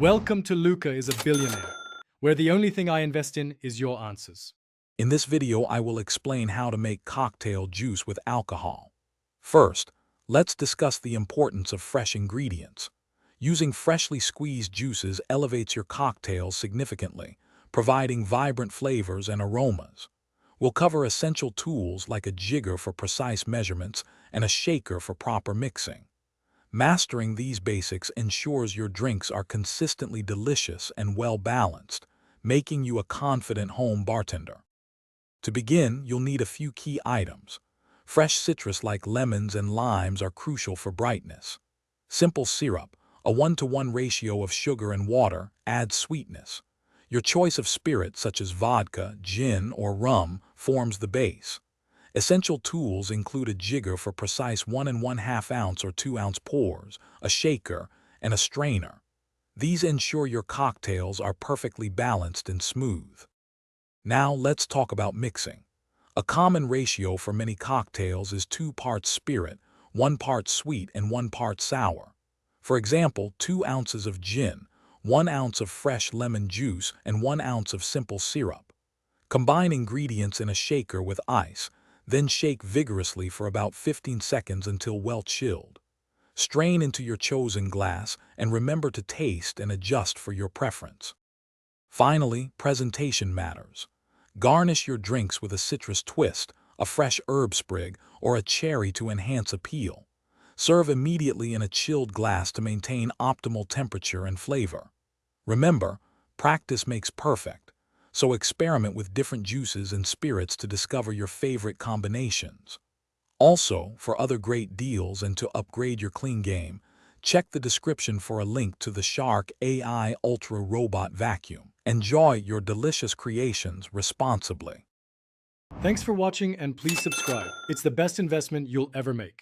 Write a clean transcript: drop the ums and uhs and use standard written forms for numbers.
Welcome to Luca is a Billionaire, where the only thing I invest in is your answers. In this video, I will explain how to make cocktail juice with alcohol. First, let's discuss the importance of fresh ingredients. Using freshly squeezed juices elevates your cocktails significantly, providing vibrant flavors and aromas. We'll cover essential tools like a jigger for precise measurements and a shaker for proper mixing. Mastering these basics ensures your drinks are consistently delicious and well-balanced, making you a confident home bartender. To begin, you'll need a few key items. Fresh citrus like lemons and limes are crucial for brightness. Simple syrup, a 1-to-1 ratio of sugar and water, adds sweetness. Your choice of spirit such as vodka, gin, or rum forms the base. Essential tools include a jigger for precise 1½ ounce or 2-ounce pours, a shaker, and a strainer. These ensure your cocktails are perfectly balanced and smooth. Now let's talk about mixing. A common ratio for many cocktails is 2 parts spirit, 1 part sweet, and 1 part sour. For example, 2 ounces of gin, 1 ounce of fresh lemon juice, and 1 ounce of simple syrup. Combine ingredients in a shaker with ice, then shake vigorously for about 15 seconds until well chilled. Strain into your chosen glass and remember to taste and adjust for your preference. Finally, presentation matters. Garnish your drinks with a citrus twist, a fresh herb sprig, or a cherry to enhance appeal. Serve immediately in a chilled glass to maintain optimal temperature and flavor. Remember, practice makes perfect. So experiment with different juices and spirits to discover your favorite combinations. Also, for other great deals and to upgrade your clean game, check the description for a link to the Shark AI Ultra Robot Vacuum. Enjoy your delicious creations responsibly. Thanks for watching and please subscribe. It's the best investment you'll ever make.